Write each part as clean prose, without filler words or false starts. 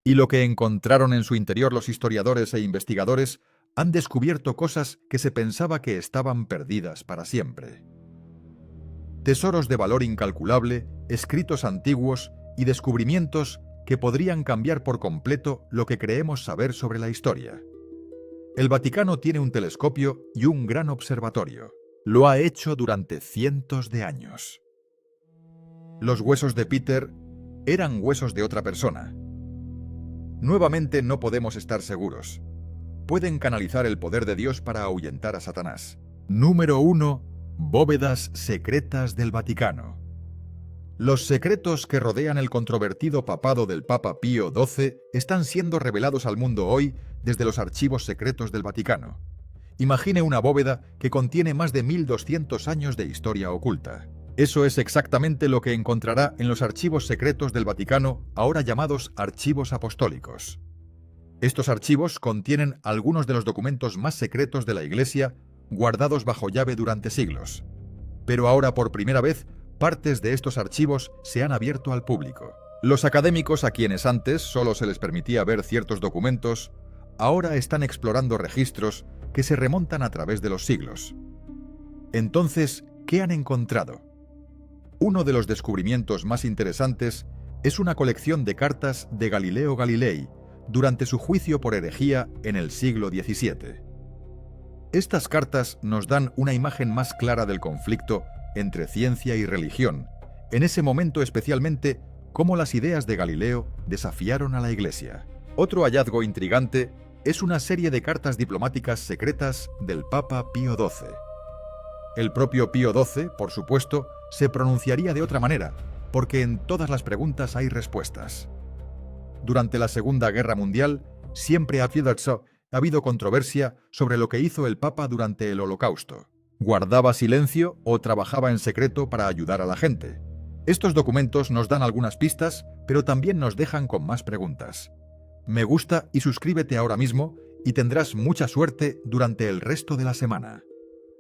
Y lo que encontraron en su interior los historiadores e investigadores han descubierto cosas que se pensaba que estaban perdidas para siempre. Tesoros de valor incalculable, escritos antiguos y descubrimientos que podrían cambiar por completo lo que creemos saber sobre la historia. El Vaticano tiene un telescopio y un gran observatorio. Lo ha hecho durante cientos de años. Los huesos de Peter eran huesos de otra persona. Nuevamente no podemos estar seguros. Pueden canalizar el poder de Dios para ahuyentar a Satanás. Número 1. Bóvedas secretas del Vaticano. Los secretos que rodean el controvertido papado del Papa Pío XII están siendo revelados al mundo hoy desde los archivos secretos del Vaticano. Imagine una bóveda que contiene más de 1200 años de historia oculta. Eso es exactamente lo que encontrará en los archivos secretos del Vaticano, ahora llamados archivos apostólicos. Estos archivos contienen algunos de los documentos más secretos de la Iglesia, guardados bajo llave durante siglos. Pero ahora, por primera vez, partes de estos archivos se han abierto al público. Los académicos, a quienes antes solo se les permitía ver ciertos documentos, ahora están explorando registros que se remontan a través de los siglos. Entonces, ¿qué han encontrado? Uno de los descubrimientos más interesantes es una colección de cartas de Galileo Galilei durante su juicio por herejía en el siglo XVII. Estas cartas nos dan una imagen más clara del conflicto entre ciencia y religión, en ese momento especialmente cómo las ideas de Galileo desafiaron a la Iglesia. Otro hallazgo intrigante es una serie de cartas diplomáticas secretas del Papa Pío XII. El propio Pío XII, por supuesto, se pronunciaría de otra manera, porque en todas las preguntas hay respuestas. Durante la Segunda Guerra Mundial, siempre ha habido controversia sobre lo que hizo el Papa durante el Holocausto. ¿Guardaba silencio o trabajaba en secreto para ayudar a la gente? Estos documentos nos dan algunas pistas, pero también nos dejan con más preguntas. Me gusta y suscríbete ahora mismo y tendrás mucha suerte durante el resto de la semana.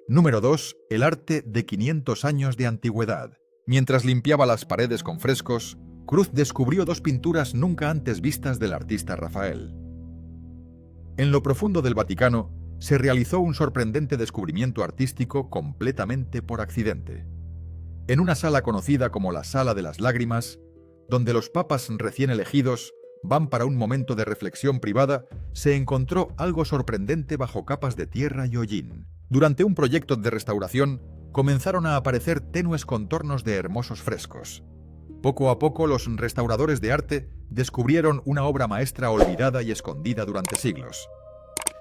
Número 2. El arte de 500 años de antigüedad. Mientras limpiaba las paredes con frescos, Cruz descubrió dos pinturas nunca antes vistas del artista Rafael. En lo profundo del Vaticano, se realizó un sorprendente descubrimiento artístico completamente por accidente. En una sala conocida como la Sala de las Lágrimas, donde los papas recién elegidos van para un momento de reflexión privada, se encontró algo sorprendente bajo capas de tierra y hollín. Durante un proyecto de restauración, comenzaron a aparecer tenues contornos de hermosos frescos. Poco a poco, los restauradores de arte descubrieron una obra maestra olvidada y escondida durante siglos.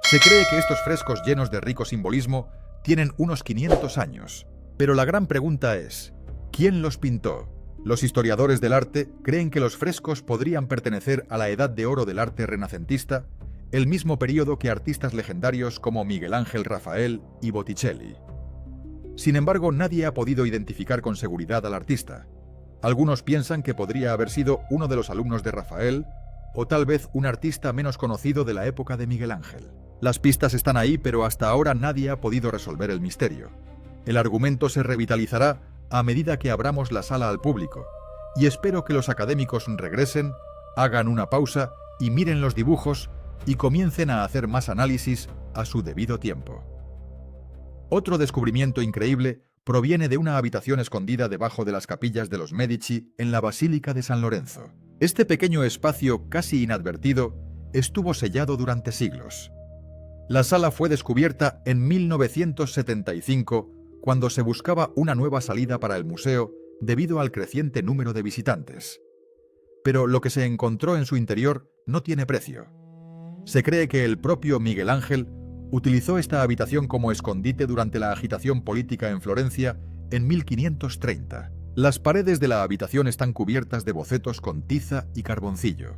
Se cree que estos frescos llenos de rico simbolismo tienen unos 500 años. Pero la gran pregunta es, ¿quién los pintó? Los historiadores del arte creen que los frescos podrían pertenecer a la edad de oro del arte renacentista, el mismo período que artistas legendarios como Miguel Ángel, Rafael y Botticelli. Sin embargo, nadie ha podido identificar con seguridad al artista. Algunos piensan que podría haber sido uno de los alumnos de Rafael, o tal vez un artista menos conocido de la época de Miguel Ángel. Las pistas están ahí, pero hasta ahora nadie ha podido resolver el misterio. El argumento se revitalizará a medida que abramos la sala al público, y espero que los académicos regresen, hagan una pausa y miren los dibujos y comiencen a hacer más análisis a su debido tiempo. Otro descubrimiento increíble proviene de una habitación escondida debajo de las capillas de los Medici en la Basílica de San Lorenzo. Este pequeño espacio casi inadvertido estuvo sellado durante siglos. La sala fue descubierta en 1975 cuando se buscaba una nueva salida para el museo debido al creciente número de visitantes. Pero lo que se encontró en su interior no tiene precio. Se cree que el propio Miguel Ángel utilizó esta habitación como escondite durante la agitación política en Florencia en 1530. Las paredes de la habitación están cubiertas de bocetos con tiza y carboncillo.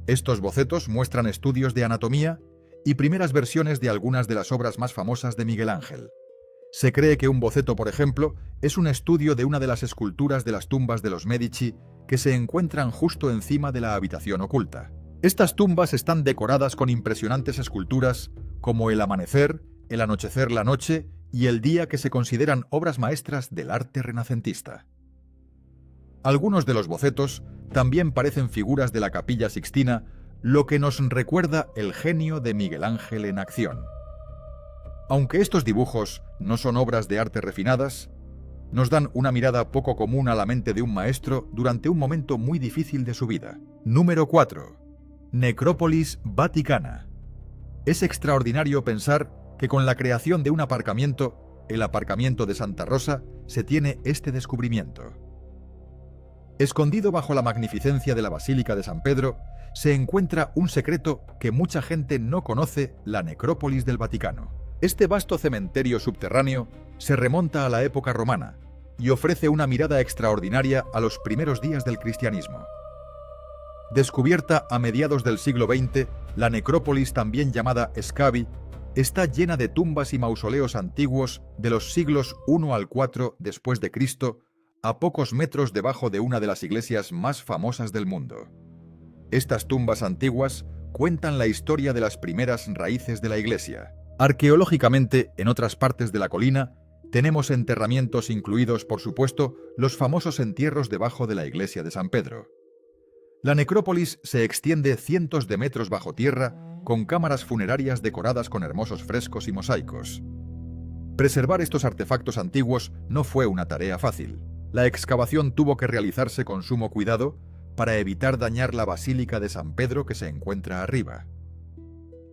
Estos bocetos muestran estudios de anatomía y primeras versiones de algunas de las obras más famosas de Miguel Ángel. Se cree que un boceto, por ejemplo, es un estudio de una de las esculturas de las tumbas de los Medici que se encuentran justo encima de la habitación oculta. Estas tumbas están decoradas con impresionantes esculturas como el amanecer, el anochecer, la noche y el día, que se consideran obras maestras del arte renacentista. Algunos de los bocetos también parecen figuras de la Capilla Sixtina, lo que nos recuerda el genio de Miguel Ángel en acción. Aunque estos dibujos no son obras de arte refinadas, nos dan una mirada poco común a la mente de un maestro durante un momento muy difícil de su vida. Número 4. Necrópolis Vaticana. Es extraordinario pensar que con la creación de un aparcamiento, el aparcamiento de Santa Rosa, se tiene este descubrimiento. Escondido bajo la magnificencia de la Basílica de San Pedro, se encuentra un secreto que mucha gente no conoce: la necrópolis del Vaticano. Este vasto cementerio subterráneo se remonta a la época romana y ofrece una mirada extraordinaria a los primeros días del cristianismo. Descubierta a mediados del siglo XX, la necrópolis, también llamada Scavi, está llena de tumbas y mausoleos antiguos de los siglos I al IV después de Cristo, a pocos metros debajo de una de las iglesias más famosas del mundo. Estas tumbas antiguas cuentan la historia de las primeras raíces de la iglesia. Arqueológicamente, en otras partes de la colina, tenemos enterramientos, incluidos, por supuesto, los famosos entierros debajo de la iglesia de San Pedro. La necrópolis se extiende cientos de metros bajo tierra, con cámaras funerarias decoradas con hermosos frescos y mosaicos. Preservar estos artefactos antiguos no fue una tarea fácil. La excavación tuvo que realizarse con sumo cuidado para evitar dañar la Basílica de San Pedro, que se encuentra arriba.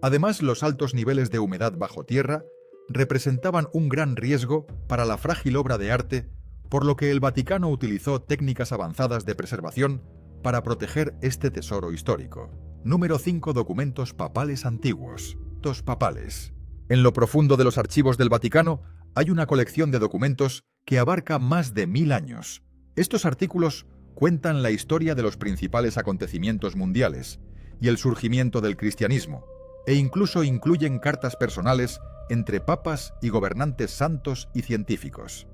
Además, los altos niveles de humedad bajo tierra representaban un gran riesgo para la frágil obra de arte, por lo que el Vaticano utilizó técnicas avanzadas de preservación para proteger este tesoro histórico. Número 5. Documentos papales antiguos. Documentos papales. En lo profundo de los archivos del Vaticano hay una colección de documentos que abarca más de 1000 años. Estos artículos cuentan la historia de los principales acontecimientos mundiales y el surgimiento del cristianismo, e incluso incluyen cartas personales entre papas y gobernantes santos y científicos.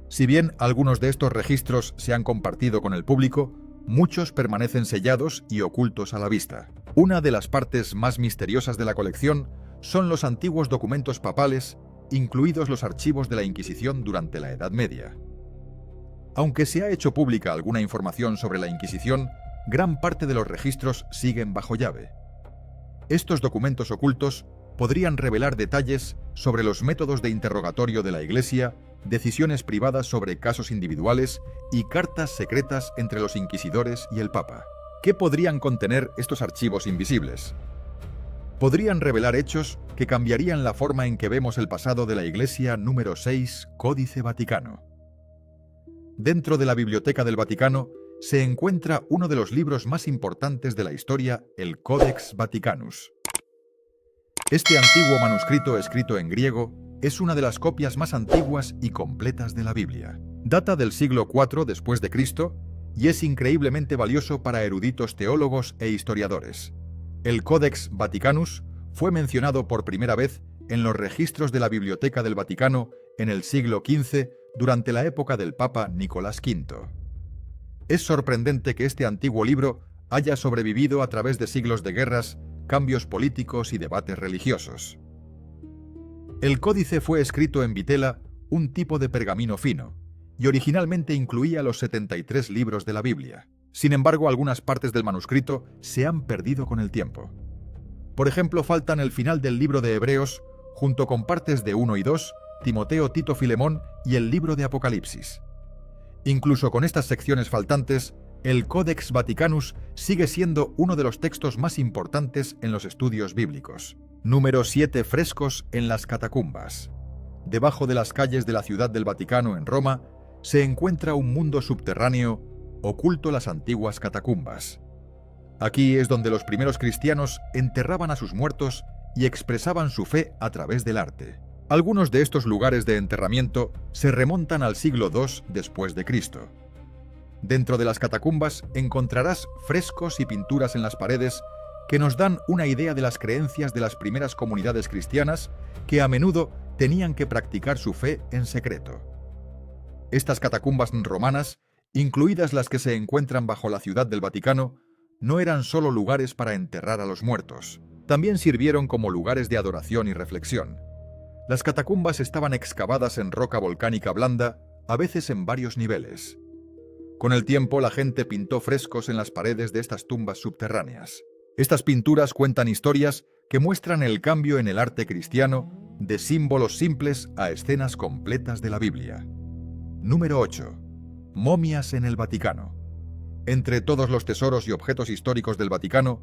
Si bien algunos de estos registros se han compartido con el público, muchos permanecen sellados y ocultos a la vista. Una de las partes más misteriosas de la colección son los antiguos documentos papales, incluidos los archivos de la Inquisición durante la Edad Media. Aunque se ha hecho pública alguna información sobre la Inquisición, gran parte de los registros siguen bajo llave. Estos documentos ocultos podrían revelar detalles sobre los métodos de interrogatorio de la Iglesia, decisiones privadas sobre casos individuales y cartas secretas entre los inquisidores y el Papa. ¿Qué podrían contener estos archivos invisibles? Podrían revelar hechos que cambiarían la forma en que vemos el pasado de la Iglesia. Número 6. Códice Vaticano. Dentro de la Biblioteca del Vaticano se encuentra uno de los libros más importantes de la historia, el Codex Vaticanus. Este antiguo manuscrito, escrito en griego, es una de las copias más antiguas y completas de la Biblia. Data del siglo IV después de Cristo y es increíblemente valioso para eruditos teólogos e historiadores. El Codex Vaticanus fue mencionado por primera vez en los registros de la Biblioteca del Vaticano en el siglo XV, durante la época del Papa Nicolás V. Es sorprendente que este antiguo libro haya sobrevivido a través de siglos de guerras, cambios políticos y debates religiosos. El códice fue escrito en vitela, un tipo de pergamino fino, y originalmente incluía los 73 libros de la Biblia. Sin embargo, algunas partes del manuscrito se han perdido con el tiempo. Por ejemplo, faltan el final del libro de Hebreos, junto con partes de 1 y 2, Timoteo, Tito, Filemón y el libro de Apocalipsis. Incluso con estas secciones faltantes, el Codex Vaticanus sigue siendo uno de los textos más importantes en los estudios bíblicos. Número 7. Frescos en las catacumbas. Debajo de las calles de la Ciudad del Vaticano en Roma, se encuentra un mundo subterráneo oculto, las antiguas catacumbas. Aquí es donde los primeros cristianos enterraban a sus muertos y expresaban su fe a través del arte. Algunos de estos lugares de enterramiento se remontan al siglo II después de Cristo. Dentro de las catacumbas encontrarás frescos y pinturas en las paredes que nos dan una idea de las creencias de las primeras comunidades cristianas, que a menudo tenían que practicar su fe en secreto. Estas catacumbas romanas, incluidas las que se encuentran bajo la Ciudad del Vaticano, no eran solo lugares para enterrar a los muertos, también sirvieron como lugares de adoración y reflexión. Las catacumbas estaban excavadas en roca volcánica blanda, a veces en varios niveles. Con el tiempo, la gente pintó frescos en las paredes de estas tumbas subterráneas. Estas pinturas cuentan historias que muestran el cambio en el arte cristiano de símbolos simples a escenas completas de la Biblia. Número 8. Momias en el Vaticano. Entre todos los tesoros y objetos históricos del Vaticano,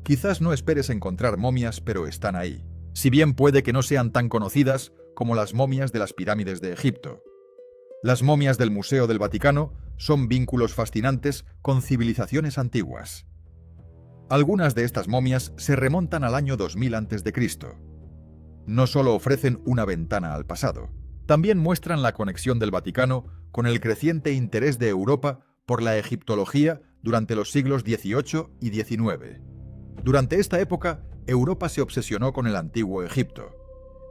quizás no esperes encontrar momias, pero están ahí. Si bien puede que no sean tan conocidas como las momias de las pirámides de Egipto. Las momias del Museo del Vaticano son vínculos fascinantes con civilizaciones antiguas. Algunas de estas momias se remontan al año 2000 a.C. No solo ofrecen una ventana al pasado, también muestran la conexión del Vaticano con el creciente interés de Europa por la egiptología durante los siglos XVIII y XIX. Durante esta época, Europa se obsesionó con el antiguo Egipto.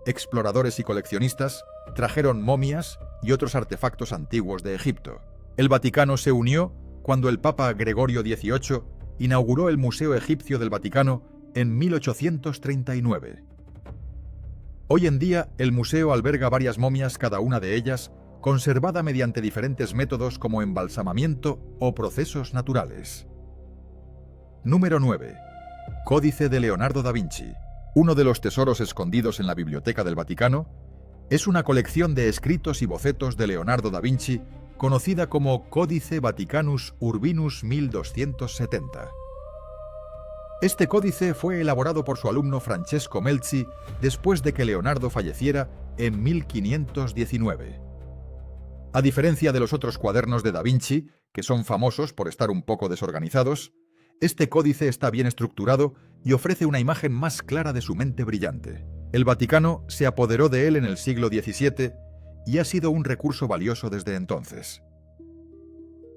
Exploradores y coleccionistas trajeron momias y otros artefactos antiguos de Egipto. El Vaticano se unió cuando el Papa Gregorio XVIII inauguró el Museo Egipcio del Vaticano en 1839. Hoy en día, el museo alberga varias momias, cada una de ellas conservada mediante diferentes métodos como embalsamamiento o procesos naturales. Número 9. Códice de Leonardo da Vinci. Uno de los tesoros escondidos en la Biblioteca del Vaticano es una colección de escritos y bocetos de Leonardo da Vinci, conocida como Códice Vaticanus Urbinus 1270. Este códice fue elaborado por su alumno Francesco Melzi después de que Leonardo falleciera en 1519. A diferencia de los otros cuadernos de da Vinci, que son famosos por estar un poco desorganizados, este códice está bien estructurado y ofrece una imagen más clara de su mente brillante. El Vaticano se apoderó de él en el siglo XVII y ha sido un recurso valioso desde entonces.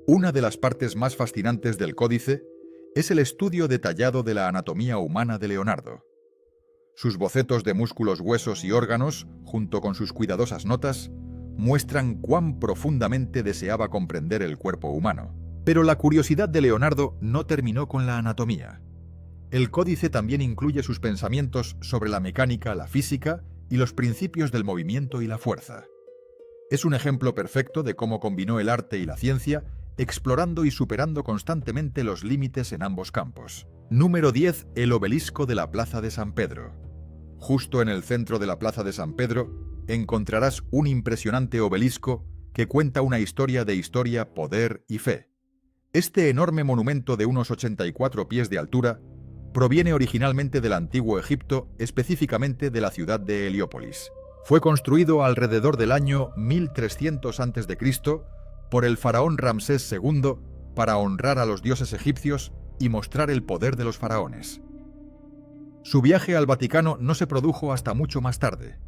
Una de las partes más fascinantes del códice es el estudio detallado de la anatomía humana de Leonardo. Sus bocetos de músculos, huesos y órganos, junto con sus cuidadosas notas, muestran cuán profundamente deseaba comprender el cuerpo humano. Pero la curiosidad de Leonardo no terminó con la anatomía. El códice también incluye sus pensamientos sobre la mecánica, la física y los principios del movimiento y la fuerza. Es un ejemplo perfecto de cómo combinó el arte y la ciencia, explorando y superando constantemente los límites en ambos campos. Número 10. El obelisco de la Plaza de San Pedro. Justo en el centro de la Plaza de San Pedro encontrarás un impresionante obelisco que cuenta una historia de historia, poder y fe. Este enorme monumento de unos 84 pies de altura proviene originalmente del antiguo Egipto, específicamente de la ciudad de Heliópolis. Fue construido alrededor del año 1300 a.C. por el faraón Ramsés II para honrar a los dioses egipcios y mostrar el poder de los faraones. Su viaje al Vaticano no se produjo hasta mucho más tarde.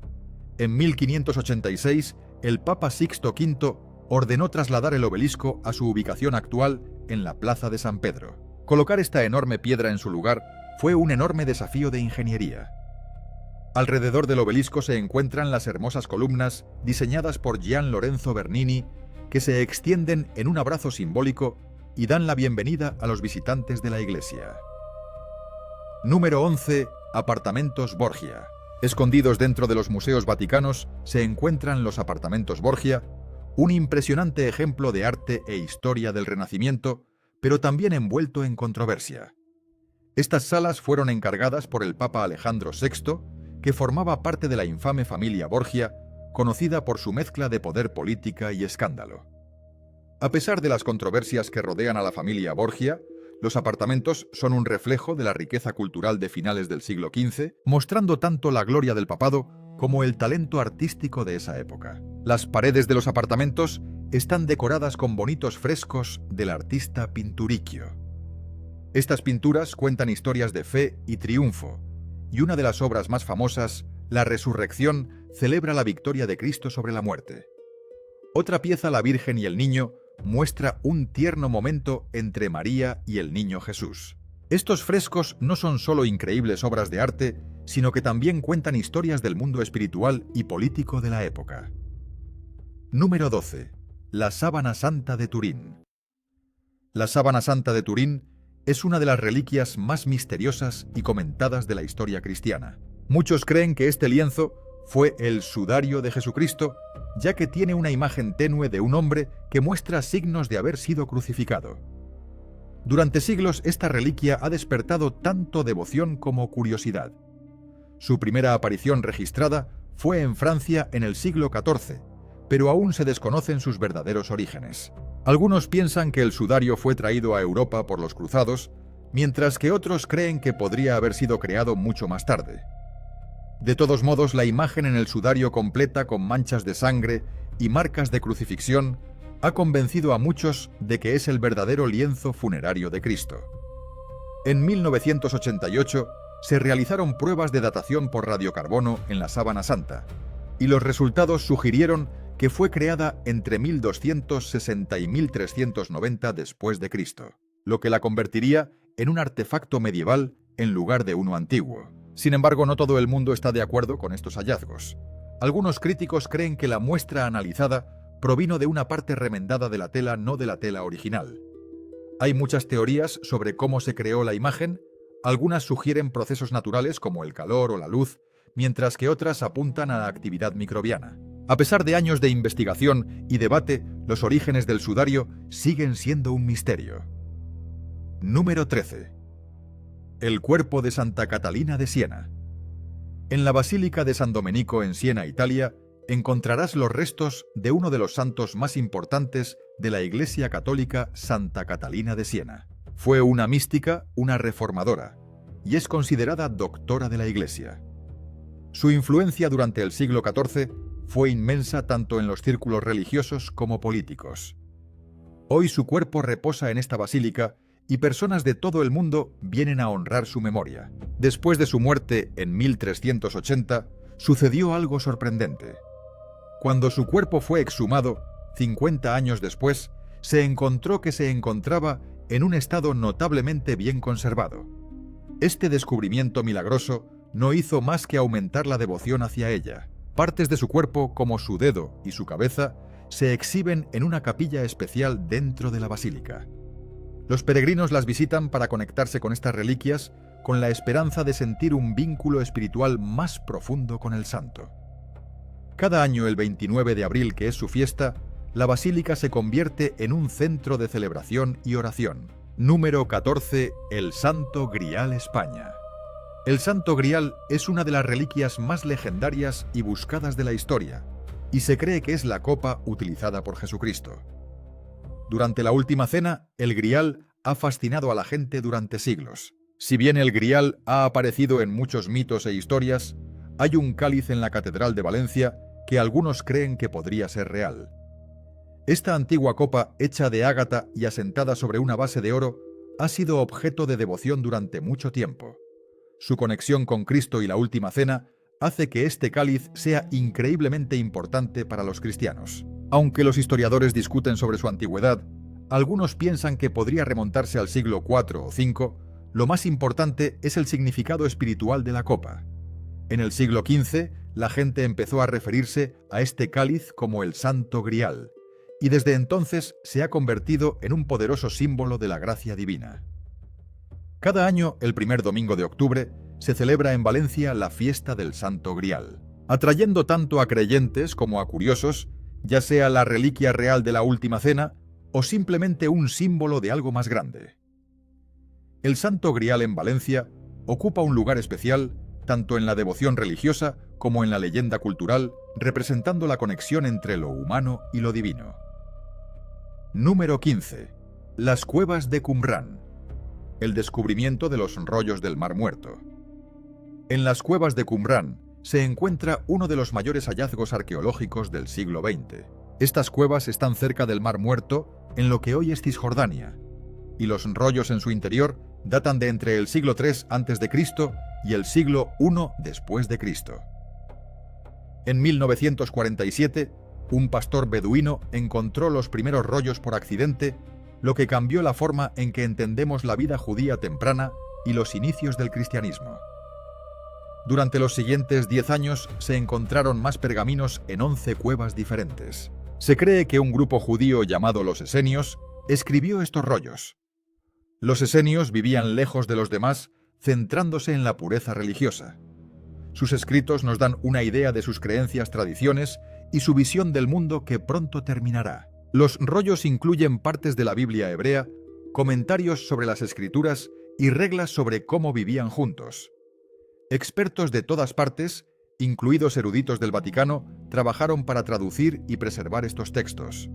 En 1586, el Papa Sixto V ordenó trasladar el obelisco a su ubicación actual en la Plaza de San Pedro. Colocar esta enorme piedra en su lugar fue un enorme desafío de ingeniería. Alrededor del obelisco se encuentran las hermosas columnas diseñadas por Gian Lorenzo Bernini, que se extienden en un abrazo simbólico y dan la bienvenida a los visitantes de la iglesia. Número 11. Apartamentos Borgia. Escondidos dentro de los museos vaticanos se encuentran los apartamentos Borgia, un impresionante ejemplo de arte e historia del Renacimiento, pero también envuelto en controversia. Estas salas fueron encargadas por el Papa Alejandro VI, que formaba parte de la infame familia Borgia, conocida por su mezcla de poder, política y escándalo. A pesar de las controversias que rodean a la familia Borgia, los apartamentos son un reflejo de la riqueza cultural de finales del siglo XV, mostrando tanto la gloria del papado como el talento artístico de esa época. Las paredes de los apartamentos están decoradas con bonitos frescos del artista Pinturicchio. Estas pinturas cuentan historias de fe y triunfo, y una de las obras más famosas, La Resurrección, celebra la victoria de Cristo sobre la muerte. Otra pieza, La Virgen y el Niño, muestra un tierno momento entre María y el niño Jesús. Estos frescos no son solo increíbles obras de arte, sino que también cuentan historias del mundo espiritual y político de la época. Número 12. La Sábana Santa de Turín. La Sábana Santa de Turín es una de las reliquias más misteriosas y comentadas de la historia cristiana. Muchos creen que este lienzo fue el sudario de Jesucristo, ya que tiene una imagen tenue de un hombre que muestra signos de haber sido crucificado. Durante siglos, esta reliquia ha despertado tanto devoción como curiosidad. Su primera aparición registrada fue en Francia en el siglo XIV, pero aún se desconocen sus verdaderos orígenes. Algunos piensan que el sudario fue traído a Europa por los cruzados, mientras que otros creen que podría haber sido creado mucho más tarde. De todos modos, la imagen en el sudario completa con manchas de sangre y marcas de crucifixión ha convencido a muchos de que es el verdadero lienzo funerario de Cristo. En 1988 se realizaron pruebas de datación por radiocarbono en la Sábana Santa, y los resultados sugirieron que fue creada entre 1260 y 1390 después de Cristo, lo que la convertiría en un artefacto medieval en lugar de uno antiguo. Sin embargo, no todo el mundo está de acuerdo con estos hallazgos. Algunos críticos creen que la muestra analizada provino de una parte remendada de la tela, no de la tela original. Hay muchas teorías sobre cómo se creó la imagen. Algunas sugieren procesos naturales como el calor o la luz, mientras que otras apuntan a la actividad microbiana. A pesar de años de investigación y debate, los orígenes del sudario siguen siendo un misterio. Número 13. El cuerpo de Santa Catalina de Siena. En la Basílica de San Domenico en Siena, Italia, encontrarás los restos de uno de los santos más importantes de la Iglesia Católica, Santa Catalina de Siena. Fue una mística, una reformadora, y es considerada doctora de la Iglesia. Su influencia durante el siglo XIV fue inmensa tanto en los círculos religiosos como políticos. Hoy su cuerpo reposa en esta basílica y personas de todo el mundo vienen a honrar su memoria. Después de su muerte en 1380, sucedió algo sorprendente. Cuando su cuerpo fue exhumado, 50 años después, se encontró que se encontraba en un estado notablemente bien conservado. Este descubrimiento milagroso no hizo más que aumentar la devoción hacia ella. Partes de su cuerpo, como su dedo y su cabeza, se exhiben en una capilla especial dentro de la basílica. Los peregrinos las visitan para conectarse con estas reliquias con la esperanza de sentir un vínculo espiritual más profundo con el santo. Cada año, el 29 de abril, que es su fiesta, la basílica se convierte en un centro de celebración y oración. Número 14. El Santo Grial, España. El Santo Grial es una de las reliquias más legendarias y buscadas de la historia, y se cree que es la copa utilizada por Jesucristo. Durante la Última Cena, el Grial ha fascinado a la gente durante siglos. Si bien el Grial ha aparecido en muchos mitos e historias, hay un cáliz en la Catedral de Valencia que algunos creen que podría ser real. Esta antigua copa, hecha de ágata y asentada sobre una base de oro, ha sido objeto de devoción durante mucho tiempo. Su conexión con Cristo y la Última Cena hace que este cáliz sea increíblemente importante para los cristianos. Aunque los historiadores discuten sobre su antigüedad, algunos piensan que podría remontarse al siglo IV o V. Lo más importante es el significado espiritual de la copa. En el siglo XV, la gente empezó a referirse a este cáliz como el Santo Grial, y desde entonces se ha convertido en un poderoso símbolo de la gracia divina. Cada año, el primer domingo de octubre, se celebra en Valencia la fiesta del Santo Grial, atrayendo tanto a creyentes como a curiosos, ya sea la reliquia real de la Última Cena o simplemente un símbolo de algo más grande. El Santo Grial en Valencia ocupa un lugar especial tanto en la devoción religiosa como en la leyenda cultural, representando la conexión entre lo humano y lo divino. Número 15. Las cuevas de Qumrán. El descubrimiento de los rollos del Mar Muerto. En las cuevas de Qumrán se encuentra uno de los mayores hallazgos arqueológicos del siglo XX. Estas cuevas están cerca del Mar Muerto, en lo que hoy es Cisjordania, y los rollos en su interior datan de entre el siglo III a.C. y el siglo I después de Cristo. En 1947, un pastor beduino encontró los primeros rollos por accidente, lo que cambió la forma en que entendemos la vida judía temprana y los inicios del cristianismo. Durante los siguientes 10 años se encontraron más pergaminos en 11 cuevas diferentes. Se cree que un grupo judío llamado los esenios escribió estos rollos. Los esenios vivían lejos de los demás, centrándose en la pureza religiosa. Sus escritos nos dan una idea de sus creencias, tradiciones y su visión del mundo que pronto terminará. Los rollos incluyen partes de la Biblia hebrea, comentarios sobre las Escrituras y reglas sobre cómo vivían juntos. Expertos de todas partes, incluidos eruditos del Vaticano, trabajaron para traducir y preservar estos textos.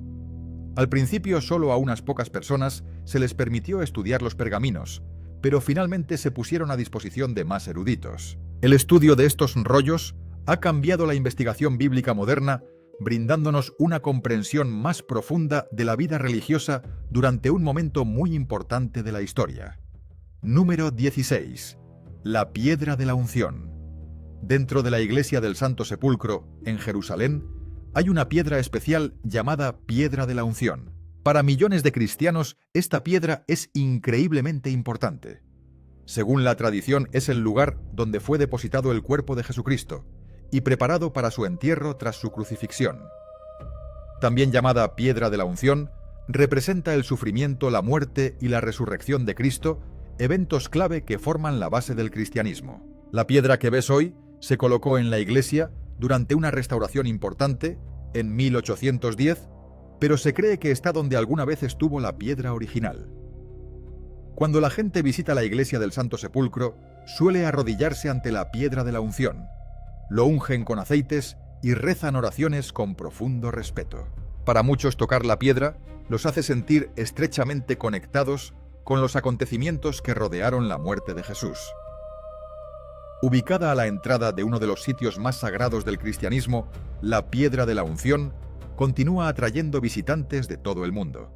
Al principio solo a unas pocas personas se les permitió estudiar los pergaminos, pero finalmente se pusieron a disposición de más eruditos. El estudio de estos rollos ha cambiado la investigación bíblica moderna, brindándonos una comprensión más profunda de la vida religiosa durante un momento muy importante de la historia. Número 16. La piedra de la unción. Dentro de la iglesia del Santo Sepulcro, en Jerusalén, hay una piedra especial llamada Piedra de la Unción. Para millones de cristianos, esta piedra es increíblemente importante. Según la tradición, es el lugar donde fue depositado el cuerpo de Jesucristo y preparado para su entierro tras su crucifixión. También llamada Piedra de la Unción, representa el sufrimiento, la muerte y la resurrección de Cristo, eventos clave que forman la base del cristianismo. La piedra que ves hoy se colocó en la iglesia durante una restauración importante en 1810, pero se cree que está donde alguna vez estuvo la piedra original. Cuando la gente visita la iglesia del Santo Sepulcro, suele arrodillarse ante la Piedra de la Unción, lo ungen con aceites y rezan oraciones con profundo respeto. Para muchos, tocar la piedra los hace sentir estrechamente conectados con los acontecimientos que rodearon la muerte de Jesús. Ubicada a la entrada de uno de los sitios más sagrados del cristianismo, la Piedra de la Unción continúa atrayendo visitantes de todo el mundo.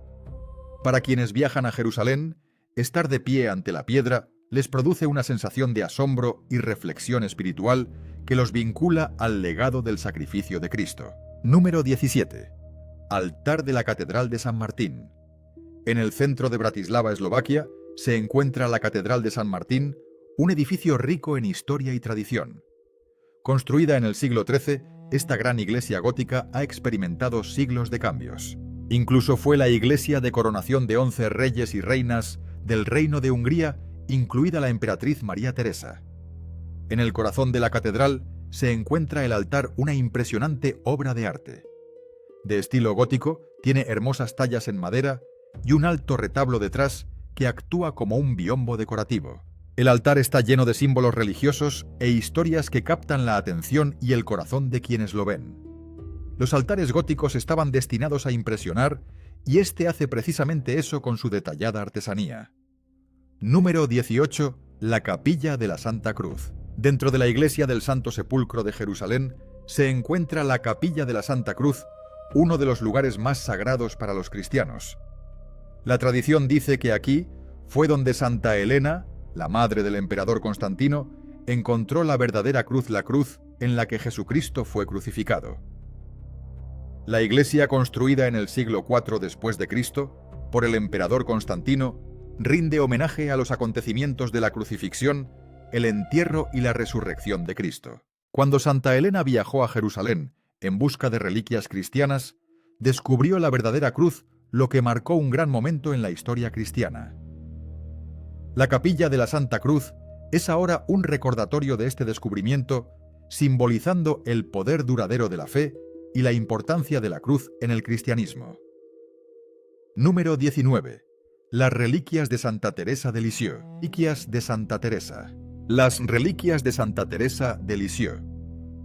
Para quienes viajan a Jerusalén, estar de pie ante la piedra les produce una sensación de asombro y reflexión espiritual que los vincula al legado del sacrificio de Cristo. Número 17. Altar de la Catedral de San Martín. En el centro de Bratislava, Eslovaquia, se encuentra la Catedral de San Martín, un edificio rico en historia y tradición. Construida en el siglo XIII, esta gran iglesia gótica ha experimentado siglos de cambios. Incluso fue la iglesia de coronación de 11 reyes y reinas del Reino de Hungría, incluida la emperatriz María Teresa. En el corazón de la catedral se encuentra el altar, una impresionante obra de arte. De estilo gótico, tiene hermosas tallas en madera y un alto retablo detrás que actúa como un biombo decorativo. El altar está lleno de símbolos religiosos e historias que captan la atención y el corazón de quienes lo ven. Los altares góticos estaban destinados a impresionar y este hace precisamente eso con su detallada artesanía. Número 18. La Capilla de la Santa Cruz. Dentro de la iglesia del Santo Sepulcro de Jerusalén se encuentra la Capilla de la Santa Cruz, uno de los lugares más sagrados para los cristianos. La tradición dice que aquí fue donde Santa Elena, la madre del emperador Constantino, encontró la verdadera cruz, la cruz en la que Jesucristo fue crucificado. La iglesia, construida en el siglo IV después de Cristo por el emperador Constantino, rinde homenaje a los acontecimientos de la crucifixión, el entierro y la resurrección de Cristo. Cuando Santa Elena viajó a Jerusalén en busca de reliquias cristianas, descubrió la verdadera cruz, lo que marcó un gran momento en la historia cristiana. La Capilla de la Santa Cruz es ahora un recordatorio de este descubrimiento, simbolizando el poder duradero de la fe y la importancia de la cruz en el cristianismo. Número 19. Las reliquias de Santa Teresa de Lisieux. Reliquias de Santa Teresa. Las reliquias de Santa Teresa de Lisieux,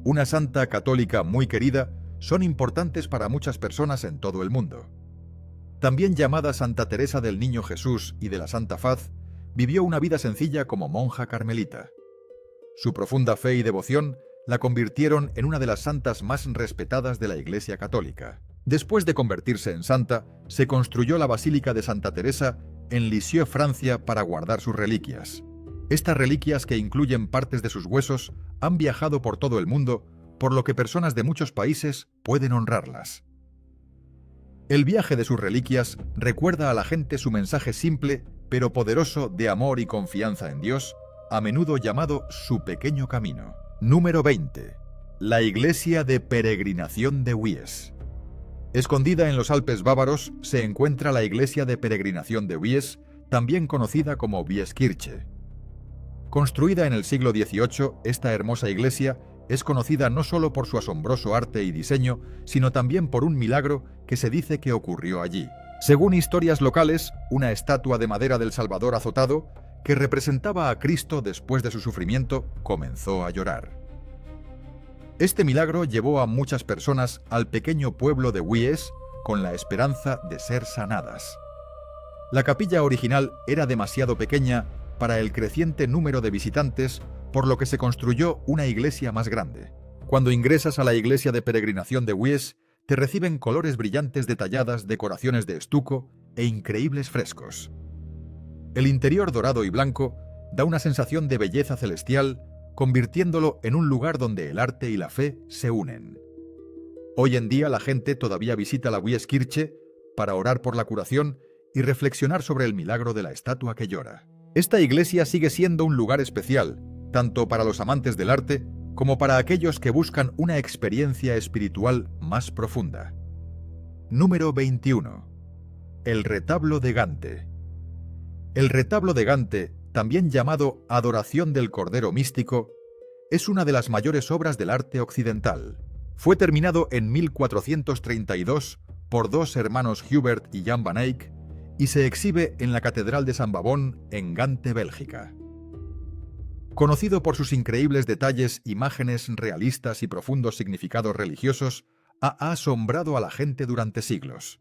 una santa católica muy querida, son importantes para muchas personas en todo el mundo. También llamada Santa Teresa del Niño Jesús y de la Santa Faz, vivió una vida sencilla como monja carmelita. Su profunda fe y devoción la convirtieron en una de las santas más respetadas de la Iglesia Católica. Después de convertirse en santa, se construyó la Basílica de Santa Teresa en Lisieux, Francia, para guardar sus reliquias. Estas reliquias, que incluyen partes de sus huesos, han viajado por todo el mundo, por lo que personas de muchos países pueden honrarlas. El viaje de sus reliquias recuerda a la gente su mensaje simple pero poderoso de amor y confianza en Dios, a menudo llamado su pequeño camino. Número 20. La Iglesia de Peregrinación de Wies. Escondida en los Alpes bávaros se encuentra la Iglesia de Peregrinación de Wies, también conocida como Wieskirche. Construida en el siglo XVIII, esta hermosa iglesia es conocida no solo por su asombroso arte y diseño, sino también por un milagro que se dice que ocurrió allí. Según historias locales, una estatua de madera del Salvador azotado, que representaba a Cristo después de su sufrimiento, comenzó a llorar. Este milagro llevó a muchas personas al pequeño pueblo de Huíes con la esperanza de ser sanadas. La capilla original era demasiado pequeña para el creciente número de visitantes, por lo que se construyó una iglesia más grande. Cuando ingresas a la iglesia de peregrinación de Huíes, te reciben colores brillantes detalladas, decoraciones de estuco e increíbles frescos. El interior dorado y blanco da una sensación de belleza celestial, convirtiéndolo en un lugar donde el arte y la fe se unen. Hoy en día la gente todavía visita la Wieskirche para orar por la curación y reflexionar sobre el milagro de la estatua que llora. Esta iglesia sigue siendo un lugar especial, tanto para los amantes del arte como para aquellos que buscan una experiencia espiritual más profunda. Número 21. El retablo de Gante. El retablo de Gante, también llamado Adoración del Cordero Místico, es una de las mayores obras del arte occidental. Fue terminado en 1432 por dos hermanos Hubert y Jan van Eyck y se exhibe en la Catedral de San Bavón en Gante, Bélgica. Conocido por sus increíbles detalles, imágenes realistas y profundos significados religiosos, ha asombrado a la gente durante siglos.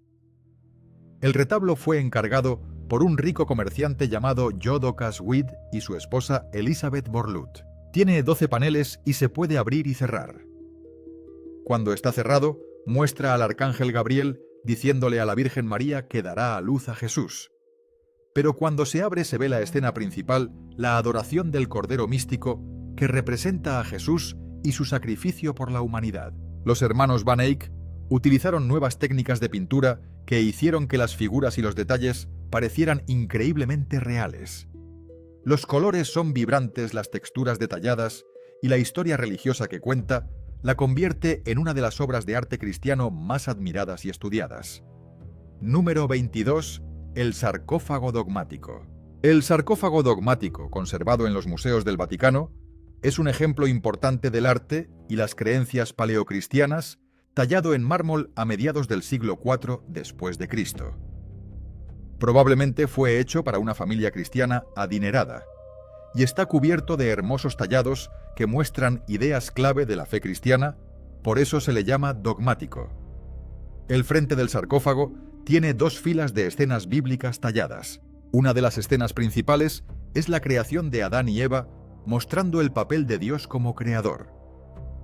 El retablo fue encargado por un rico comerciante llamado Jodocas Wid y su esposa Elisabeth Borlut. Tiene 12 paneles y se puede abrir y cerrar. Cuando está cerrado, muestra al arcángel Gabriel diciéndole a la Virgen María que dará a luz a Jesús. Pero cuando se abre se ve la escena principal, la adoración del Cordero Místico, que representa a Jesús y su sacrificio por la humanidad. Los hermanos Van Eyck utilizaron nuevas técnicas de pintura que hicieron que las figuras y los detalles parecieran increíblemente reales. Los colores son vibrantes, las texturas detalladas y la historia religiosa que cuenta la convierte en una de las obras de arte cristiano más admiradas y estudiadas. Número 22. El sarcófago dogmático. El sarcófago dogmático, conservado en los museos del Vaticano, es un ejemplo importante del arte y las creencias paleocristianas, tallado en mármol a mediados del siglo IV después de Cristo. Probablemente fue hecho para una familia cristiana adinerada, y está cubierto de hermosos tallados que muestran ideas clave de la fe cristiana, por eso se le llama dogmático. El frente del sarcófago tiene dos filas de escenas bíblicas talladas. Una de las escenas principales es la creación de Adán y Eva, mostrando el papel de Dios como creador.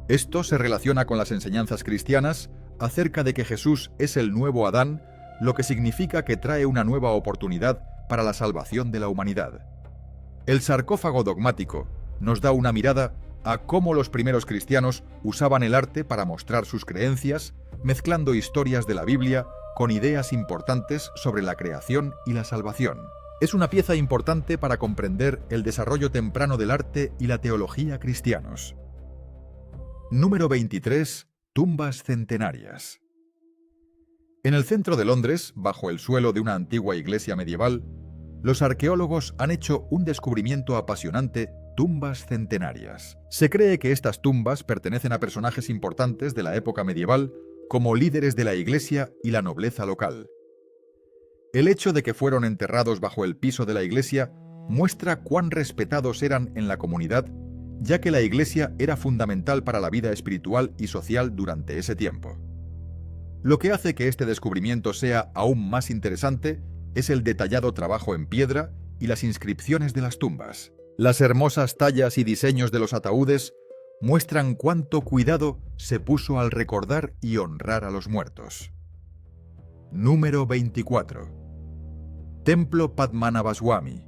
Esto se relaciona con las enseñanzas cristianas acerca de que Jesús es el nuevo Adán, lo que significa que trae una nueva oportunidad para la salvación de la humanidad. El sarcófago dogmático nos da una mirada a cómo los primeros cristianos usaban el arte para mostrar sus creencias, mezclando historias de la Biblia con ideas importantes sobre la creación y la salvación. Es una pieza importante para comprender el desarrollo temprano del arte y la teología cristianos. Número 23. Tumbas centenarias. En el centro de Londres, bajo el suelo de una antigua iglesia medieval, los arqueólogos han hecho un descubrimiento apasionante: tumbas centenarias. Se cree que estas tumbas pertenecen a personajes importantes de la época medieval, como líderes de la iglesia y la nobleza local. El hecho de que fueron enterrados bajo el piso de la iglesia muestra cuán respetados eran en la comunidad, ya que la iglesia era fundamental para la vida espiritual y social durante ese tiempo. Lo que hace que este descubrimiento sea aún más interesante es el detallado trabajo en piedra y las inscripciones de las tumbas. Las hermosas tallas y diseños de los ataúdes muestran cuánto cuidado se puso al recordar y honrar a los muertos. Número 24. Templo Padmanabhaswamy.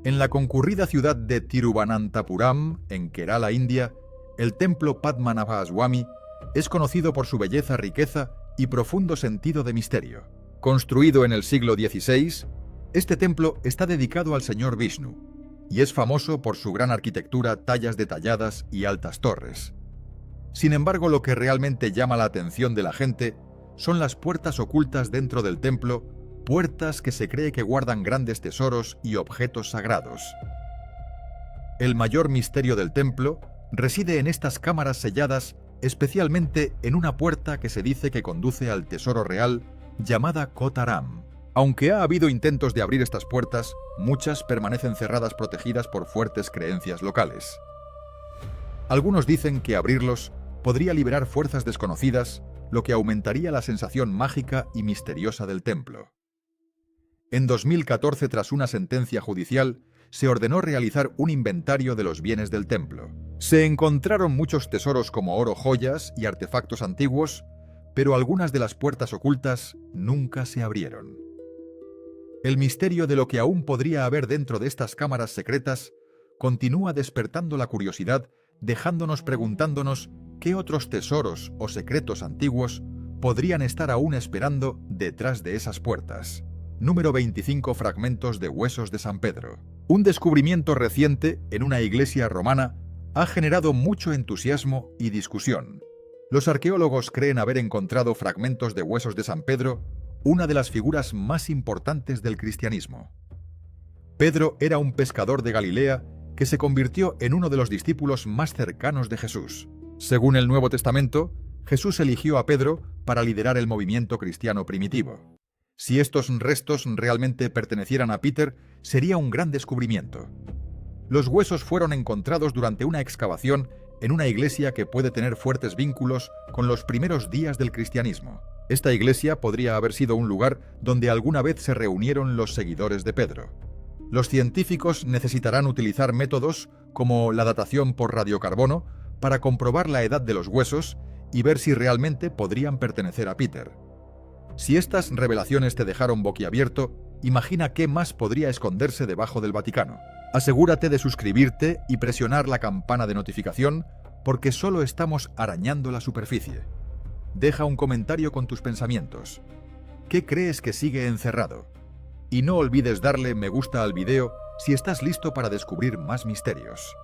En la concurrida ciudad de Tiruvananthapuram, en Kerala, India, el templo Padmanabhaswamy es conocido por su belleza, riqueza y profundo sentido de misterio. Construido en el siglo XVI, este templo está dedicado al señor Vishnu y es famoso por su gran arquitectura, tallas detalladas y altas torres. Sin embargo, lo que realmente llama la atención de la gente son las puertas ocultas dentro del templo, puertas que se cree que guardan grandes tesoros y objetos sagrados. El mayor misterio del templo reside en estas cámaras selladas, especialmente en una puerta que se dice que conduce al tesoro real, llamada Kot Aram. Aunque ha habido intentos de abrir estas puertas, muchas permanecen cerradas protegidas por fuertes creencias locales. Algunos dicen que abrirlos podría liberar fuerzas desconocidas, lo que aumentaría la sensación mágica y misteriosa del templo. En 2014, tras una sentencia judicial, se ordenó realizar un inventario de los bienes del templo. Se encontraron muchos tesoros como oro, joyas y artefactos antiguos, pero algunas de las puertas ocultas nunca se abrieron. El misterio de lo que aún podría haber dentro de estas cámaras secretas continúa despertando la curiosidad, dejándonos preguntándonos qué otros tesoros o secretos antiguos podrían estar aún esperando detrás de esas puertas. Número 25. Fragmentos de huesos de San Pedro. Un descubrimiento reciente en una iglesia romana ha generado mucho entusiasmo y discusión. Los arqueólogos creen haber encontrado fragmentos de huesos de San Pedro, una de las figuras más importantes del cristianismo. Pedro era un pescador de Galilea que se convirtió en uno de los discípulos más cercanos de Jesús. Según el Nuevo Testamento, Jesús eligió a Pedro para liderar el movimiento cristiano primitivo. Si estos restos realmente pertenecieran a Peter, sería un gran descubrimiento. Los huesos fueron encontrados durante una excavación en una iglesia que puede tener fuertes vínculos con los primeros días del cristianismo. Esta iglesia podría haber sido un lugar donde alguna vez se reunieron los seguidores de Pedro. Los científicos necesitarán utilizar métodos como la datación por radiocarbono para comprobar la edad de los huesos y ver si realmente podrían pertenecer a Peter. Si estas revelaciones te dejaron boquiabierto, imagina qué más podría esconderse debajo del Vaticano. Asegúrate de suscribirte y presionar la campana de notificación porque solo estamos arañando la superficie. Deja un comentario con tus pensamientos. ¿Qué crees que sigue encerrado? Y no olvides darle me gusta al video si estás listo para descubrir más misterios.